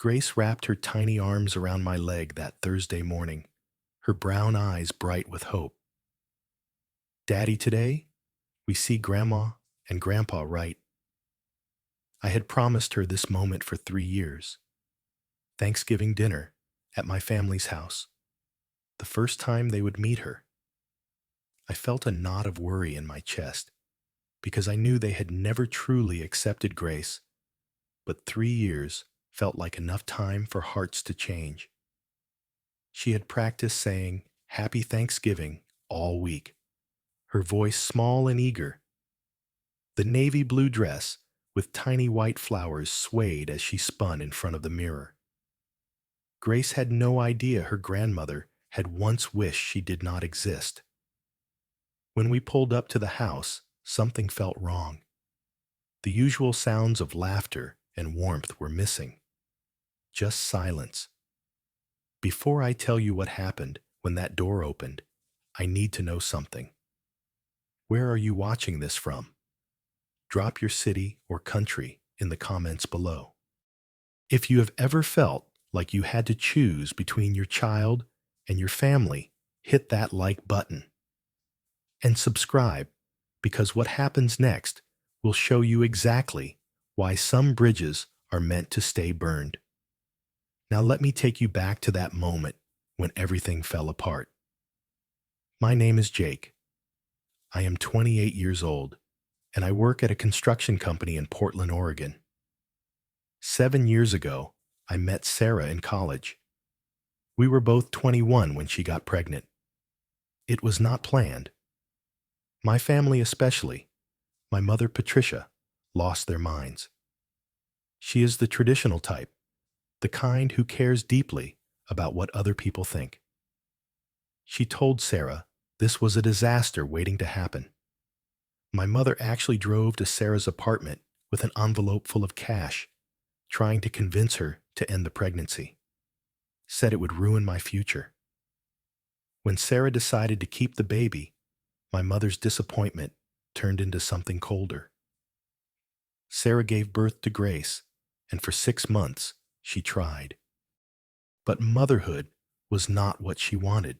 Grace wrapped her tiny arms around my leg that Thursday morning, her brown eyes bright with hope. "Daddy, today, we see Grandma and Grandpa right." I had promised her this moment for 3 years. Thanksgiving dinner at my family's house, the first time they would meet her. I felt a knot of worry in my chest because I knew they had never truly accepted Grace, but 3 years felt like enough time for hearts to change. She had practiced saying Happy Thanksgiving all week, her voice small and eager. The navy blue dress with tiny white flowers swayed as she spun in front of the mirror. Grace had no idea her grandmother had once wished she did not exist. When we pulled up to the house, something felt wrong. The usual sounds of laughter and warmth were missing. Just silence. Before I tell you what happened when that door opened, I need to know something. Where are you watching this from? Drop your city or country in the comments below. If you have ever felt like you had to choose between your child and your family, hit that like button. And subscribe, because what happens next will show you exactly why some bridges are meant to stay burned. Now let me take you back to that moment when everything fell apart. My name is Jake. I am 28 years old, and I work at a construction company in Portland, Oregon. 7 years ago, I met Sarah in college. We were both 21 when she got pregnant. It was not planned. My family especially, my mother Patricia, lost their minds. She is the traditional type, the kind who cares deeply about what other people think. She told Sarah this was a disaster waiting to happen. My mother actually drove to Sarah's apartment with an envelope full of cash, trying to convince her to end the pregnancy. Said it would ruin my future. When Sarah decided to keep the baby, my mother's disappointment turned into something colder. Sarah gave birth to Grace, and for 6 months she tried. But motherhood was not what she wanted.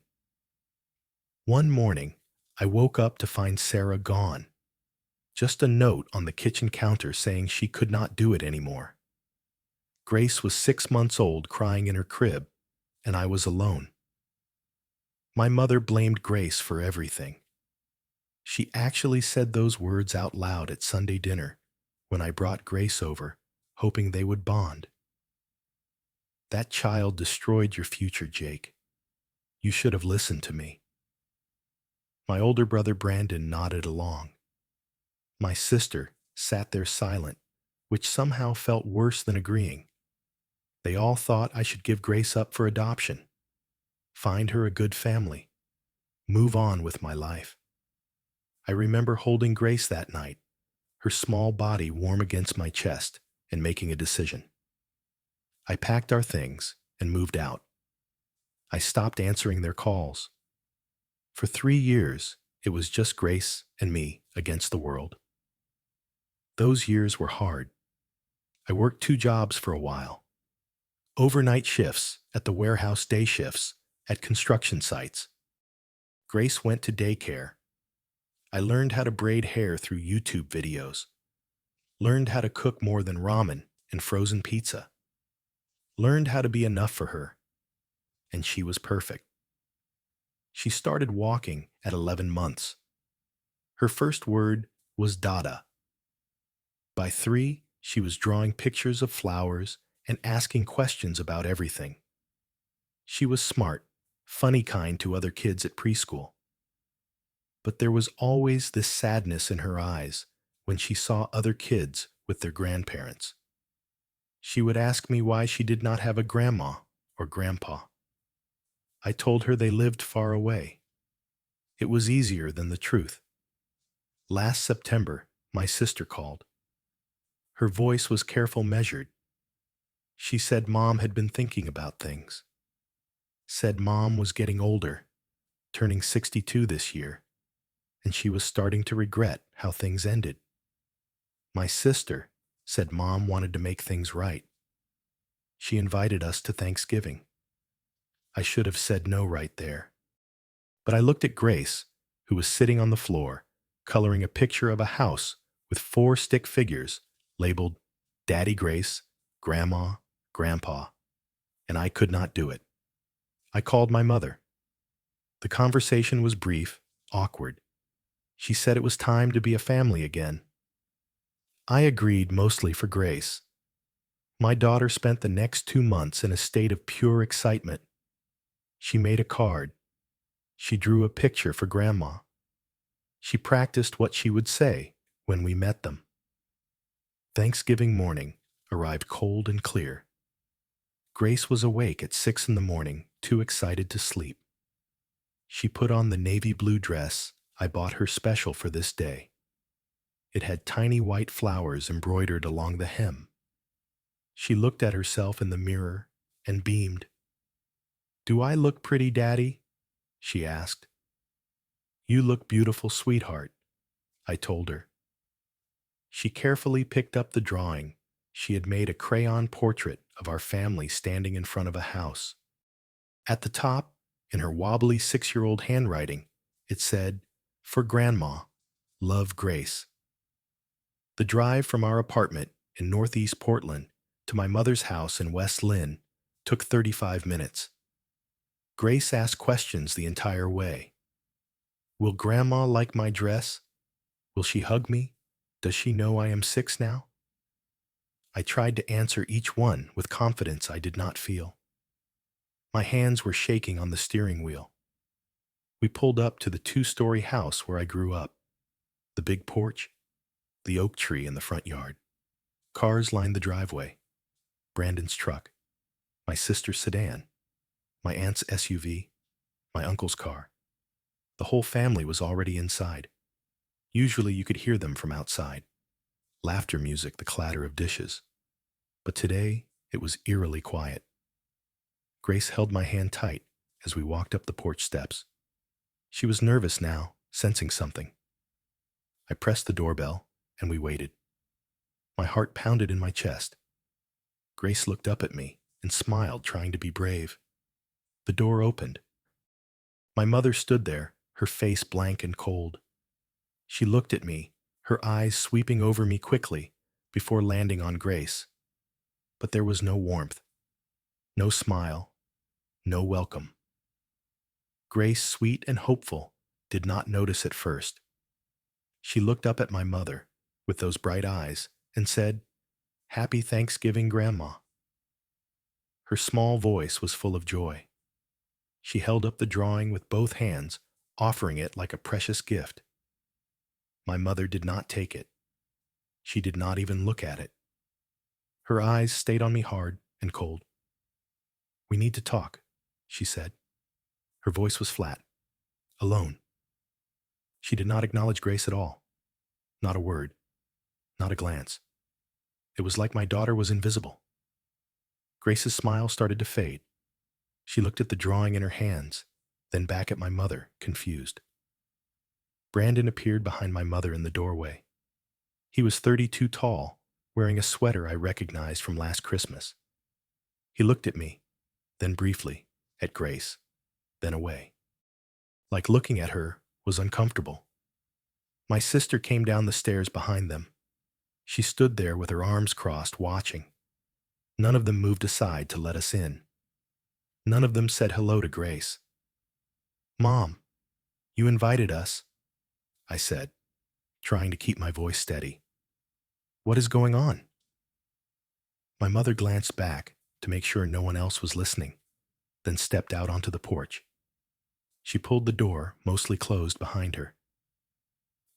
One morning, I woke up to find Sarah gone. Just a note on the kitchen counter saying she could not do it anymore. Grace was 6 months old, crying in her crib, and I was alone. My mother blamed Grace for everything. She actually said those words out loud at Sunday dinner when I brought Grace over, hoping they would bond. "That child destroyed your future, Jake. You should have listened to me." My older brother Brandon nodded along. My sister sat there silent, which somehow felt worse than agreeing. They all thought I should give Grace up for adoption, find her a good family, move on with my life. I remember holding Grace that night, her small body warm against my chest, and making a decision. I packed our things and moved out. I stopped answering their calls. For 3 years, it was just Grace and me against the world. Those years were hard. I worked 2 jobs for a while. Overnight shifts at the warehouse, day shifts at construction sites. Grace went to daycare. I learned how to braid hair through YouTube videos. Learned how to cook more than ramen and frozen pizza. Learned how to be enough for her. And she was perfect. She started walking at 11 months. Her first word was Dada. By 3, she was drawing pictures of flowers and asking questions about everything. She was smart, funny kind to other kids at preschool. But there was always this sadness in her eyes when she saw other kids with their grandparents. She would ask me why she did not have a grandma or grandpa. I told her they lived far away. It was easier than the truth. Last September, my sister called. Her voice was careful, measured. She said Mom had been thinking about things. Said Mom was getting older, turning 62 this year, and she was starting to regret how things ended. My sister said Mom wanted to make things right. She invited us to Thanksgiving. I should have said no right there. But I looked at Grace, who was sitting on the floor, coloring a picture of a house with 4 stick figures labeled Daddy Grace, Grandma, Grandpa, and I could not do it. I called my mother. The conversation was brief, awkward. She said it was time to be a family again. I agreed mostly for Grace. My daughter spent the next 2 months in a state of pure excitement. She made a card. She drew a picture for Grandma. She practiced what she would say when we met them. Thanksgiving morning arrived cold and clear. Grace was awake at 6 in the morning, too excited to sleep. She put on the navy blue dress I bought her special for this day. It had tiny white flowers embroidered along the hem. She looked at herself in the mirror and beamed. "Do I look pretty, Daddy?" she asked. "You look beautiful, sweetheart," I told her. She carefully picked up the drawing. She had made a crayon portrait of our family standing in front of a house. At the top, in her wobbly 6-year-old handwriting, it said, "For Grandma, love, Grace." The drive from our apartment in Northeast Portland to my mother's house in West Lynn took 35 minutes. Grace asked questions the entire way. Will Grandma like my dress? Will she hug me? Does she know I am 6 now? I tried to answer each one with confidence I did not feel. My hands were shaking on the steering wheel. We pulled up to the 2-story house where I grew up. The big porch, the oak tree in the front yard. Cars lined the driveway. Brandon's truck, my sister's sedan, my aunt's SUV, my uncle's car. The whole family was already inside. Usually you could hear them from outside. Laughter music, the clatter of dishes. But today, it was eerily quiet. Grace held my hand tight as we walked up the porch steps. She was nervous now, sensing something. I pressed the doorbell, and we waited. My heart pounded in my chest. Grace looked up at me and smiled, trying to be brave. The door opened. My mother stood there, her face blank and cold. She looked at me, her eyes sweeping over me quickly before landing on Grace. But there was no warmth, no smile, no welcome. Grace, sweet and hopeful, did not notice at first. She looked up at my mother with those bright eyes and said, "Happy Thanksgiving, Grandma." Her small voice was full of joy. She held up the drawing with both hands, offering it like a precious gift. My mother did not take it. She did not even look at it. Her eyes stayed on me hard and cold. "We need to talk," she said. Her voice was flat. "Alone." She did not acknowledge Grace at all. Not a word. Not a glance. It was like my daughter was invisible. Grace's smile started to fade. She looked at the drawing in her hands, then back at my mother, confused. Brandon appeared behind my mother in the doorway. He was 32 tall, wearing a sweater I recognized from last Christmas. He looked at me, then briefly, at Grace, then away. Like looking at her was uncomfortable. My sister came down the stairs behind them. She stood there with her arms crossed, watching. None of them moved aside to let us in. None of them said hello to Grace. "Mom, you invited us," I said, trying to keep my voice steady. "What is going on?" My mother glanced back to make sure no one else was listening, then stepped out onto the porch. She pulled the door, mostly closed, behind her.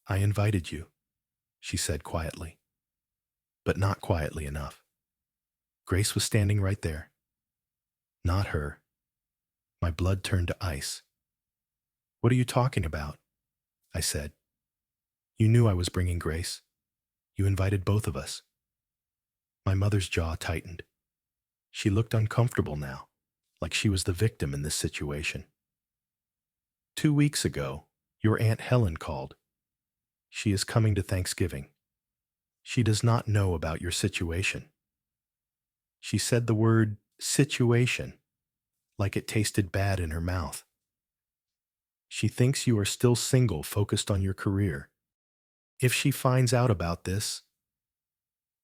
"I invited you," she said quietly. But not quietly enough. Grace was standing right there. Not her. My blood turned to ice. "What are you talking about?" I said. "You knew I was bringing Grace. You invited both of us." My mother's jaw tightened. She looked uncomfortable now, like she was the victim in this situation. "2 weeks ago, your Aunt Helen called. She is coming to Thanksgiving. She does not know about your situation." She said the word situation like it tasted bad in her mouth. She thinks you are still single, focused on your career. If she finds out about this,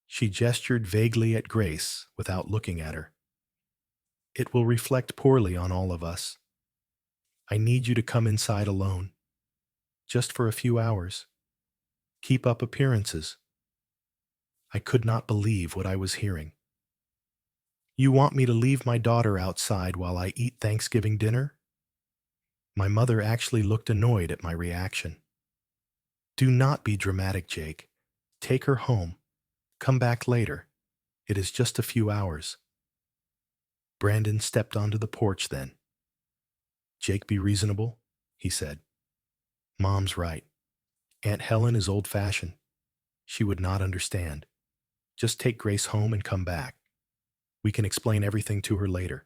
she gestured vaguely at Grace without looking at her. It will reflect poorly on all of us. I need you to come inside alone, just for a few hours. Keep up appearances. I could not believe what I was hearing. You want me to leave my daughter outside while I eat Thanksgiving dinner? My mother actually looked annoyed at my reaction. Do not be dramatic, Jake. Take her home. Come back later. It is just a few hours. Brandon stepped onto the porch then. Jake, be reasonable, he said. Mom's right. Aunt Helen is old-fashioned. She would not understand. Just take Grace home and come back. We can explain everything to her later.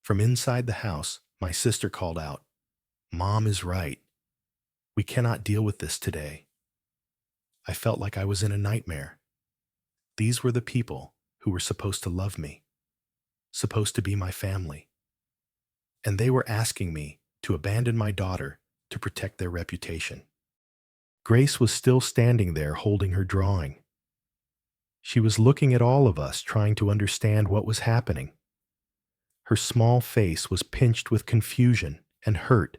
From inside the house, my sister called out, Mom is right. We cannot deal with this today. I felt like I was in a nightmare. These were the people who were supposed to love me, supposed to be my family. And they were asking me to abandon my daughter to protect their reputation. Grace was still standing there holding her drawing. She was looking at all of us, trying to understand what was happening. Her small face was pinched with confusion and hurt.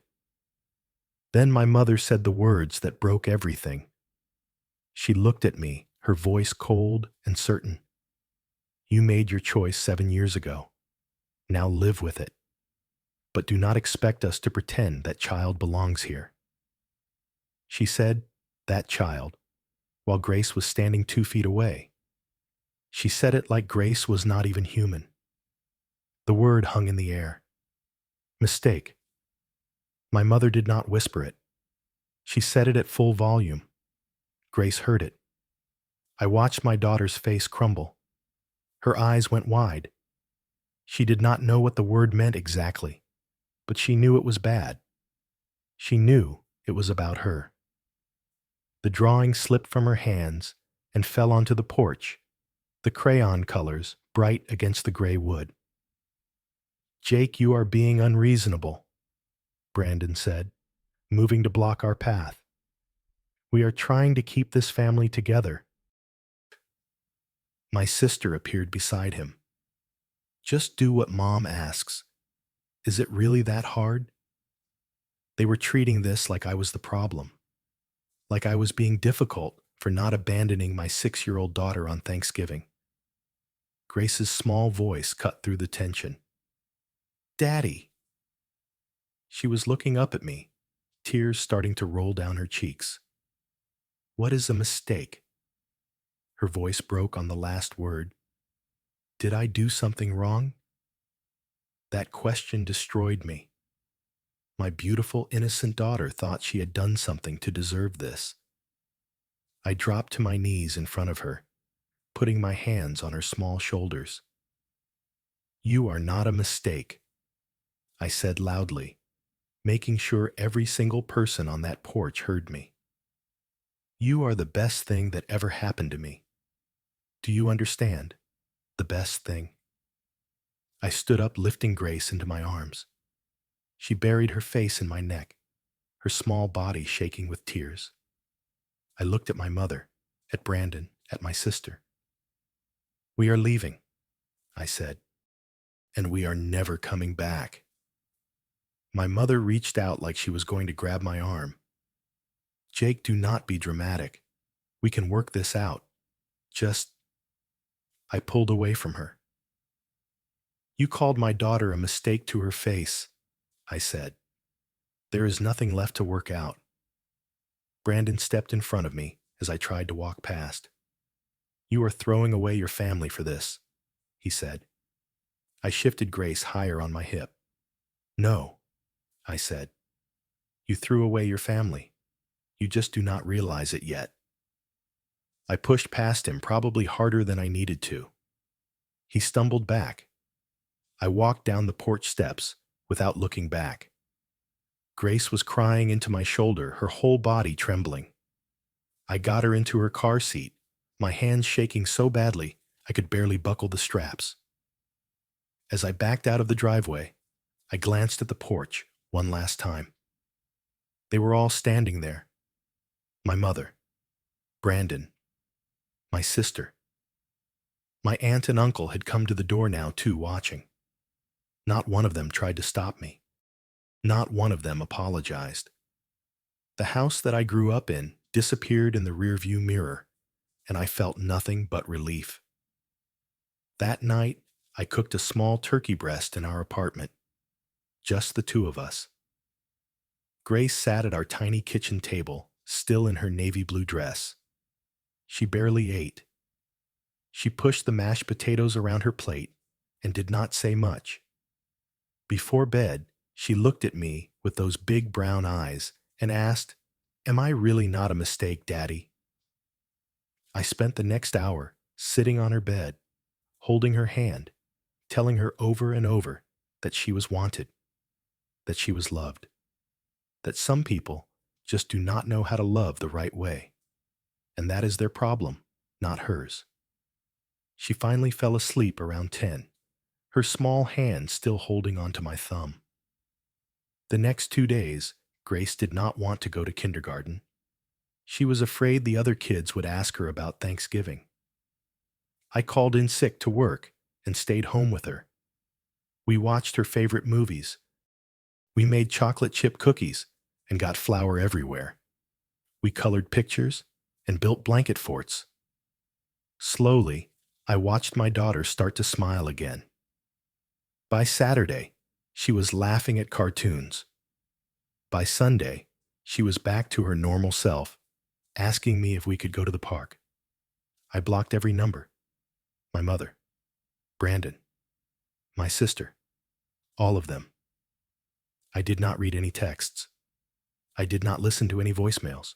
Then my mother said the words that broke everything. She looked at me, her voice cold and certain. You made your choice 7 years ago. Now live with it. But do not expect us to pretend that child belongs here. She said, that child, while Grace was standing 2 feet away. She said it like Grace was not even human. The word hung in the air. Mistake. My mother did not whisper it. She said it at full volume. Grace heard it. I watched my daughter's face crumble. Her eyes went wide. She did not know what the word meant exactly, but she knew it was bad. She knew it was about her. The drawing slipped from her hands and fell onto the porch, the crayon colors bright against the gray wood. Jake, you are being unreasonable, Brandon said, moving to block our path. We are trying to keep this family together. My sister appeared beside him. Just do what Mom asks. Is it really that hard? They were treating this like I was the problem, like I was being difficult for not abandoning my 6-year-old daughter on Thanksgiving. Grace's small voice cut through the tension. Daddy! She was looking up at me, tears starting to roll down her cheeks. What is a mistake? Her voice broke on the last word. Did I do something wrong? That question destroyed me. My beautiful, innocent daughter thought she had done something to deserve this. I dropped to my knees in front of her, putting my hands on her small shoulders. You are not a mistake, I said loudly, making sure every single person on that porch heard me. You are the best thing that ever happened to me. Do you understand? The best thing. I stood up, lifting Grace into my arms. She buried her face in my neck, her small body shaking with tears. I looked at my mother, at Brandon, at my sister. We are leaving, I said, and we are never coming back. My mother reached out like she was going to grab my arm. Jake, do not be dramatic. We can work this out. I pulled away from her. You called my daughter a mistake to her face, I said. There is nothing left to work out. Brandon stepped in front of me as I tried to walk past. You are throwing away your family for this, he said. I shifted Grace higher on my hip. No, I said. You threw away your family. You just do not realize it yet. I pushed past him, probably harder than I needed to. He stumbled back. I walked down the porch steps without looking back. Grace was crying into my shoulder, her whole body trembling. I got her into her car seat, my hands shaking so badly I could barely buckle the straps. As I backed out of the driveway, I glanced at the porch one last time. They were all standing there. My mother, Brandon, my sister. My aunt and uncle had come to the door now too, watching. Not one of them tried to stop me. Not one of them apologized. The house that I grew up in disappeared in the rearview mirror, and I felt nothing but relief. That night, I cooked a small turkey breast in our apartment, just the two of us. Grace sat at our tiny kitchen table, still in her navy blue dress. She barely ate. She pushed the mashed potatoes around her plate and did not say much. Before bed, she looked at me with those big brown eyes and asked, "Am I really not a mistake, Daddy?" I spent the next hour sitting on her bed, holding her hand, telling her over and over that she was wanted, that she was loved, that some people just do not know how to love the right way, and that is their problem, not hers. She finally fell asleep around 10, her small hand still holding onto my thumb. The next 2 days, Grace did not want to go to kindergarten. She was afraid the other kids would ask her about Thanksgiving. I called in sick to work and stayed home with her. We watched her favorite movies. We made chocolate chip cookies and got flour everywhere. We colored pictures and built blanket forts. Slowly, I watched my daughter start to smile again. By Saturday, she was laughing at cartoons. By Sunday, she was back to her normal self, asking me if we could go to the park. I blocked every number. My mother, Brandon, my sister, all of them. I did not read any texts. I did not listen to any voicemails.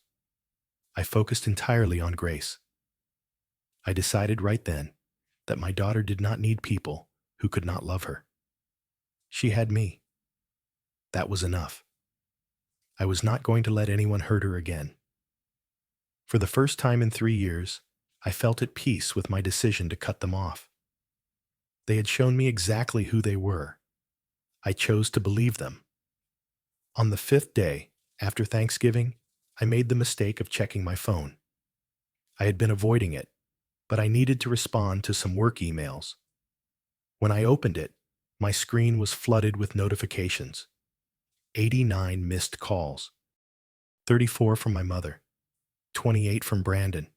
I focused entirely on Grace. I decided right then that my daughter did not need people who could not love her. She had me. That was enough. I was not going to let anyone hurt her again. For the first time in 3 years, I felt at peace with my decision to cut them off. They had shown me exactly who they were. I chose to believe them. On the 5th day, after Thanksgiving, I made the mistake of checking my phone. I had been avoiding it, but I needed to respond to some work emails. When I opened it, my screen was flooded with notifications. 89 missed calls. 34 from my mother. 28 from Brandon.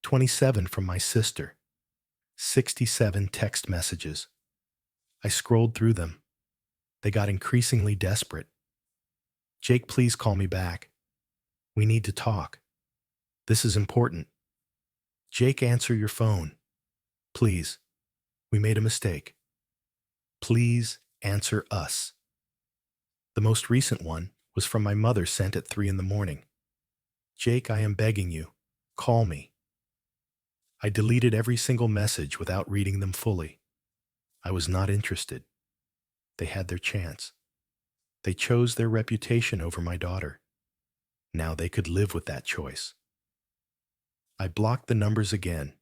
27 from my sister. 67 text messages. I scrolled through them. They got increasingly desperate. "Jake, please call me back. We need to talk. This is important. Jake, answer your phone. Please. We made a mistake. Please answer us." The most recent one was from my mother, sent at 3 in the morning. "Jake, I am begging you. Call me." I deleted every single message without reading them fully. I was not interested. They had their chance. They chose their reputation over my daughter. Now they could live with that choice. I blocked the numbers again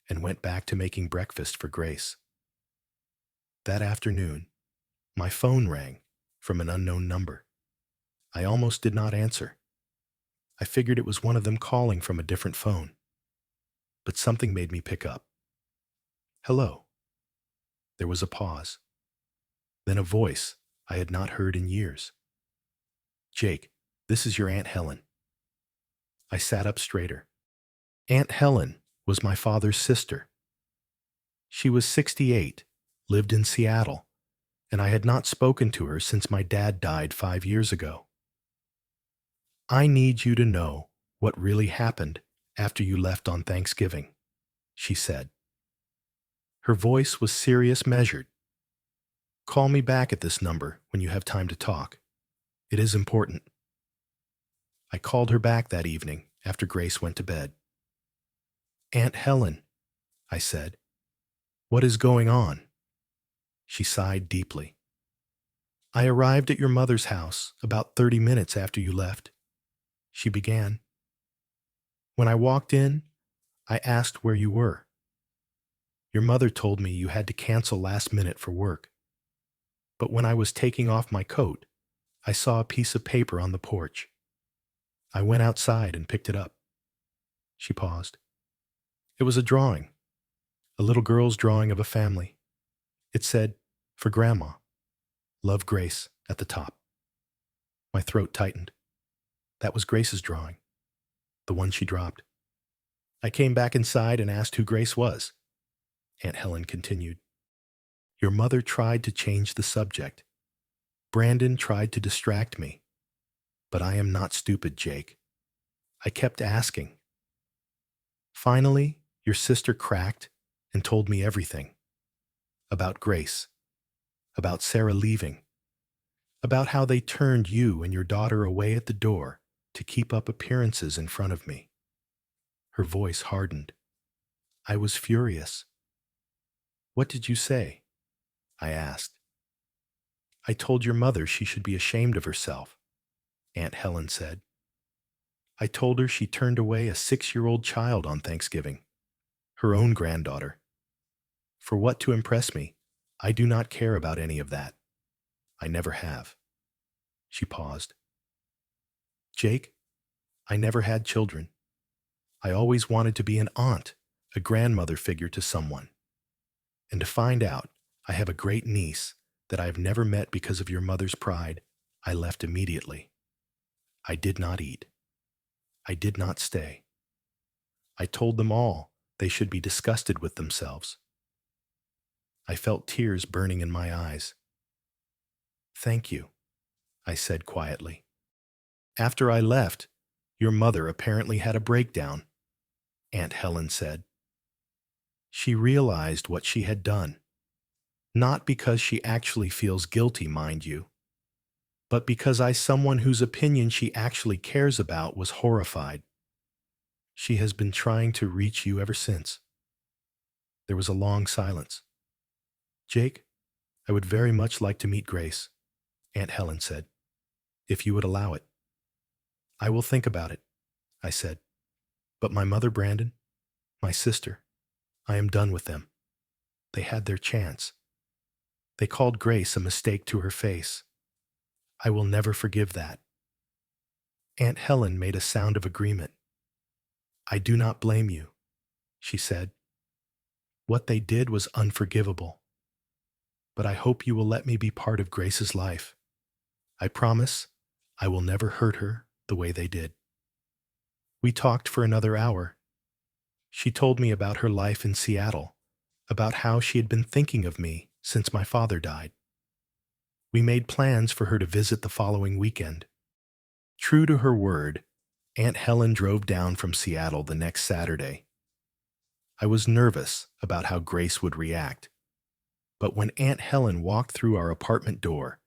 and went back to making breakfast for Grace. That afternoon, my phone rang from an unknown number. I almost did not answer. I figured it was one of them calling from a different phone. But something made me pick up. "Hello." There was a pause. Then a voice I had not heard in years. "Jake, this is your Aunt Helen." I sat up straighter. Aunt Helen was my father's sister. She was 68, lived in Seattle, and I had not spoken to her since my dad died 5 years ago. "I need you to know what really happened after you left on Thanksgiving," she said. Her voice was serious, measured. "Call me back at this number when you have time to talk. It is important." I called her back that evening after Grace went to bed. "Aunt Helen," I said, "what is going on?" She sighed deeply. "I arrived at your mother's house about 30 minutes after you left," she began. "When I walked in, I asked where you were. Your mother told me you had to cancel last minute for work. But when I was taking off my coat, I saw a piece of paper on the porch. I went outside and picked it up." She paused. "It was a drawing, a little girl's drawing of a family. It said, 'For Grandma, love Grace,' at the top." My throat tightened. That was Grace's drawing, the one she dropped. I came back inside and asked who Grace was. Aunt Helen continued. "Your mother tried to change the subject. Brandon tried to distract me. But I am not stupid, Jake. I kept asking. Finally, your sister cracked and told me everything. About Grace. About Sarah leaving. About how they turned you and your daughter away at the door to keep up appearances in front of me." Her voice hardened. I was furious. "What did you say?" I asked. "I told your mother she should be ashamed of herself," Aunt Helen said. "I told her she turned away a 6-year-old child on Thanksgiving, her own granddaughter. For what to impress me, I do not care about any of that. I never have." She paused. "Jake, I never had children. I always wanted to be an aunt, a grandmother figure to someone. And to find out I have a great niece that I have never met because of your mother's pride, I left immediately. I did not eat. I did not stay. I told them all they should be disgusted with themselves." I felt tears burning in my eyes. "Thank you," I said quietly. "After I left, your mother apparently had a breakdown," Aunt Helen said. "She realized what she had done. Not because she actually feels guilty, mind you, but because someone whose opinion she actually cares about was horrified. She has been trying to reach you ever since." There was a long silence. "Jake, I would very much like to meet Grace," Aunt Helen said, "if you would allow it." "I will think about it," I said. "But my mother, Brandon, my sister, I am done with them. They had their chance. They called Grace a mistake to her face. I will never forgive that." Aunt Helen made a sound of agreement. "I do not blame you," she said. "What they did was unforgivable. But I hope you will let me be part of Grace's life. I promise I will never hurt her the way they did." We talked for another hour. She told me about her life in Seattle, about how she had been thinking of me since my father died. We made plans for her to visit the following weekend. True to her word, Aunt Helen drove down from Seattle the next Saturday. I was nervous about how Grace would react, but when Aunt Helen walked through our apartment door,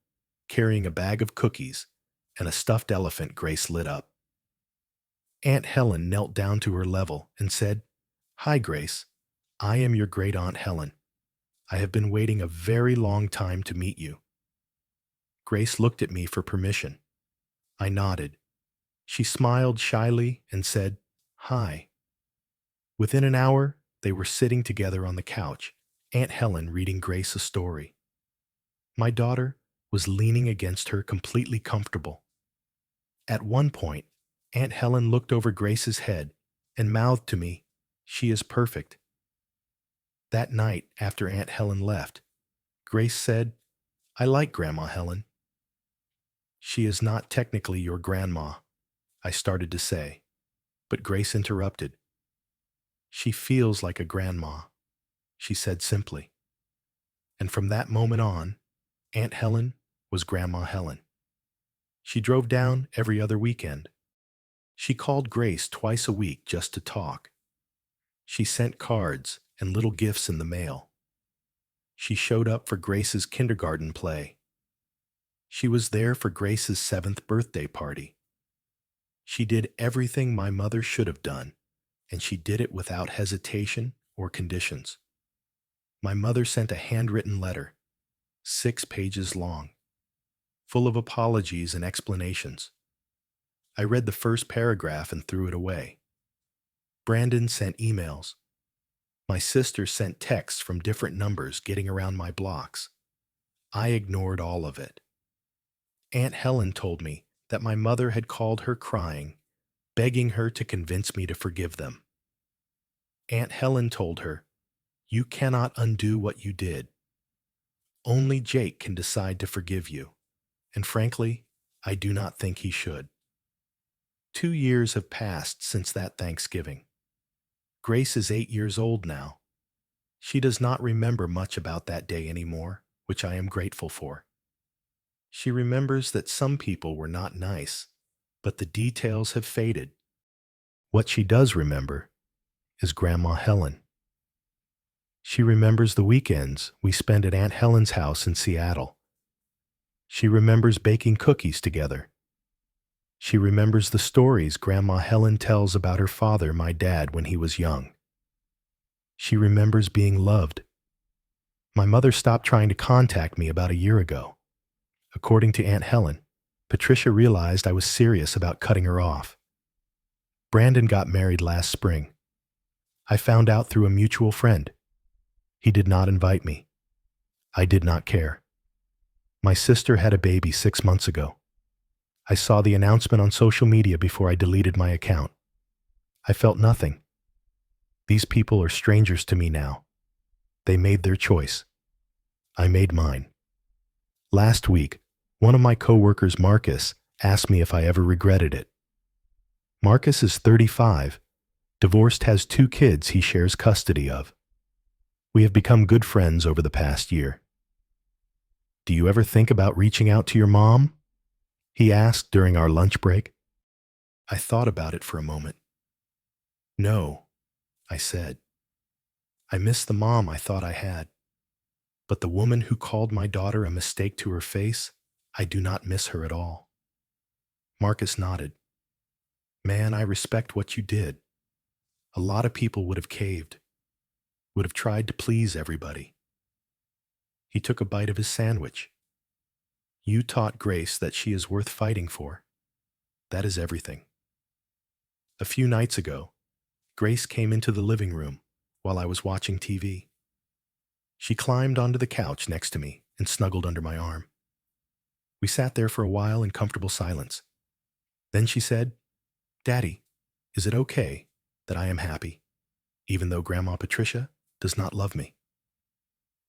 carrying a bag of cookies and a stuffed elephant, Grace lit up. Aunt Helen knelt down to her level and said, "Hi, Grace. I am your great Aunt Helen. I have been waiting a very long time to meet you." Grace looked at me for permission. I nodded. She smiled shyly and said, "Hi." Within an hour, they were sitting together on the couch, Aunt Helen reading Grace a story. My daughter was leaning against her, completely comfortable. At one point, Aunt Helen looked over Grace's head and mouthed to me, "She is perfect." That night, after Aunt Helen left, Grace said, "I like Grandma Helen." "She is not technically your grandma," I started to say, but Grace interrupted. "She feels like a grandma," she said simply. And from that moment on, Aunt Helen was Grandma Helen. She drove down every other weekend. She called Grace twice a week just to talk. She sent cards and little gifts in the mail. She showed up for Grace's kindergarten play. She was there for Grace's 7th birthday party. She did everything my mother should have done, and she did it without hesitation or conditions. My mother sent a handwritten letter, 6 pages long, full of apologies and explanations. I read the first paragraph and threw it away. Brandon sent emails. My sister sent texts from different numbers getting around my blocks. I ignored all of it. Aunt Helen told me that my mother had called her crying, begging her to convince me to forgive them. Aunt Helen told her, "You cannot undo what you did. Only Jake can decide to forgive you, and frankly, I do not think he should." 2 years have passed since that Thanksgiving. Grace is 8 years old now. She does not remember much about that day anymore, which I am grateful for. She remembers that some people were not nice, but the details have faded. What she does remember is Grandma Helen. She remembers the weekends we spent at Aunt Helen's house in Seattle. She remembers baking cookies together. She remembers the stories Grandma Helen tells about her father, my dad, when he was young. She remembers being loved. My mother stopped trying to contact me about a year ago. According to Aunt Helen, Patricia realized I was serious about cutting her off. Brandon got married last spring. I found out through a mutual friend. He did not invite me. I did not care. My sister had a baby 6 months ago. I saw the announcement on social media before I deleted my account. I felt nothing. These people are strangers to me now. They made their choice. I made mine. Last week, one of my coworkers, Marcus, asked me if I ever regretted it. Marcus is 35, divorced, has 2 kids he shares custody of. We have become good friends over the past year. "Do you ever think about reaching out to your mom?" he asked during our lunch break. I thought about it for a moment. "No," I said. "I miss the mom I thought I had. But the woman who called my daughter a mistake to her face, I do not miss her at all." Marcus nodded. "Man, I respect what you did. A lot of people would have caved, would have tried to please everybody." He took a bite of his sandwich. "You taught Grace that she is worth fighting for. That is everything." A few nights ago, Grace came into the living room while I was watching TV. She climbed onto the couch next to me and snuggled under my arm. We sat there for a while in comfortable silence. Then she said, "Daddy, is it okay that I am happy, even though Grandma Patricia does not love me?"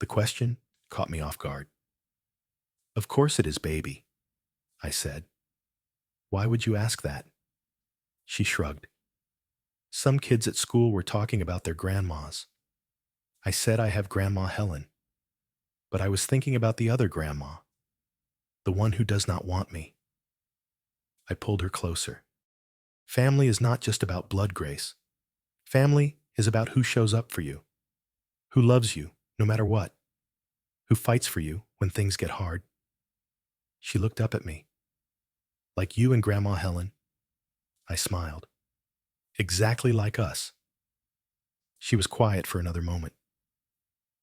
The question caught me off guard. "Of course it is, baby," I said. "Why would you ask that?" She shrugged. "Some kids at school were talking about their grandmas. I said I have Grandma Helen, but I was thinking about the other grandma, the one who does not want me." I pulled her closer. "Family is not just about blood, Grace. Family is about who shows up for you, who loves you no matter what, who fights for you when things get hard." She looked up at me. "Like you and Grandma Helen." I smiled. "Exactly like us." She was quiet for another moment.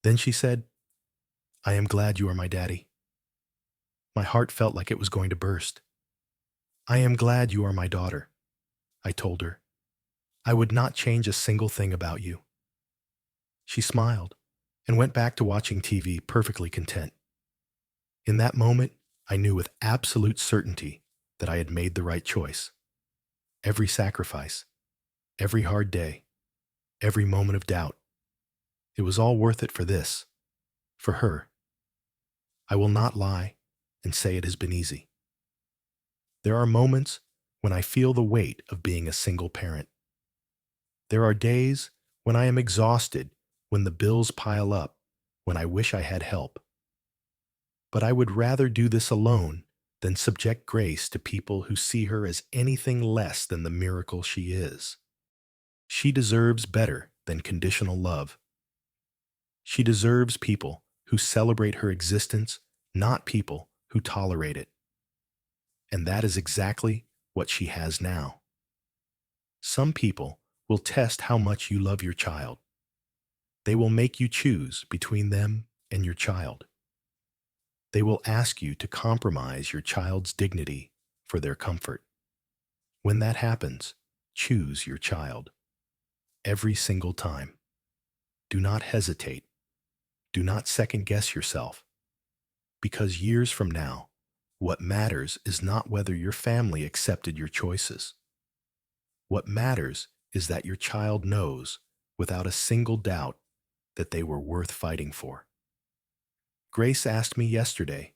Then she said, "I am glad you are my daddy." My heart felt like it was going to burst. "I am glad you are my daughter," I told her. "I would not change a single thing about you." She smiled and went back to watching TV, perfectly content. In that moment, I knew with absolute certainty that I had made the right choice. Every sacrifice, every hard day, every moment of doubt, it was all worth it for this, for her. I will not lie and say it has been easy. There are moments when I feel the weight of being a single parent. There are days when I am exhausted, when the bills pile up, when I wish I had help. But I would rather do this alone than subject Grace to people who see her as anything less than the miracle she is. She deserves better than conditional love. She deserves people who celebrate her existence, not people who tolerate it. And that is exactly what she has now. Some people will test how much you love your child. They will make you choose between them and your child. They will ask you to compromise your child's dignity for their comfort. When that happens, choose your child. Every single time. Do not hesitate. Do not second guess yourself. Because years from now, what matters is not whether your family accepted your choices. What matters is that your child knows, without a single doubt, that they were worth fighting for. Grace asked me yesterday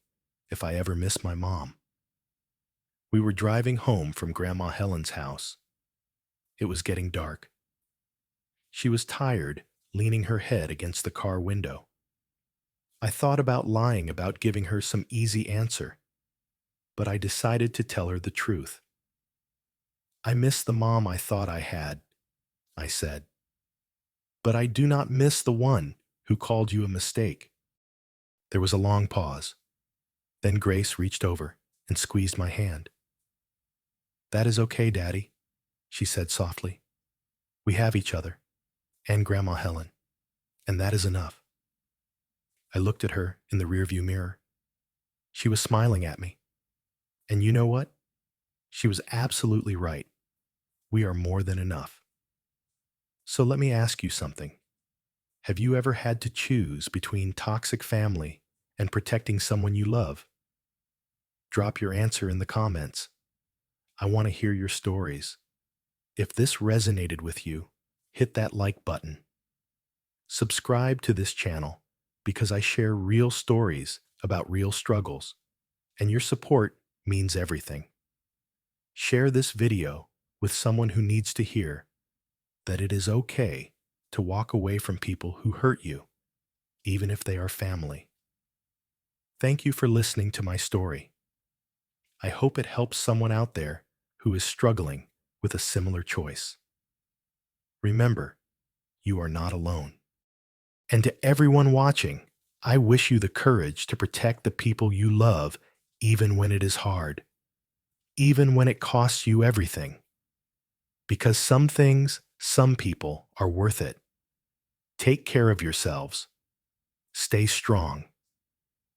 if I ever miss my mom. We were driving home from Grandma Helen's house. It was getting dark. She was tired, leaning her head against the car window. I thought about lying about giving her some easy answer, but I decided to tell her the truth. I miss the mom I thought I had, I said. But I do not miss the one who called you a mistake. There was a long pause. Then Grace reached over and squeezed my hand. That is okay, Daddy, she said softly. We have each other, and Grandma Helen, and that is enough. I looked at her in the rearview mirror. She was smiling at me. And you know what? She was absolutely right. We are more than enough. So let me ask you something. Have you ever had to choose between toxic family and protecting someone you love? Drop your answer in the comments. I want to hear your stories. If this resonated with you, hit that like button. Subscribe to this channel because I share real stories about real struggles, and your support means everything. Share this video with someone who needs to hear that it is okay to walk away from people who hurt you, even if they are family. Thank you for listening to my story. I hope it helps someone out there who is struggling with a similar choice. Remember, you are not alone. And to everyone watching, I wish you the courage to protect the people you love even when it is hard, even when it costs you everything. Because some things, some people are worth it. Take care of yourselves, stay strong,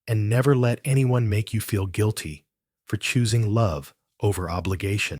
and never let anyone make you feel guilty for choosing love over obligation.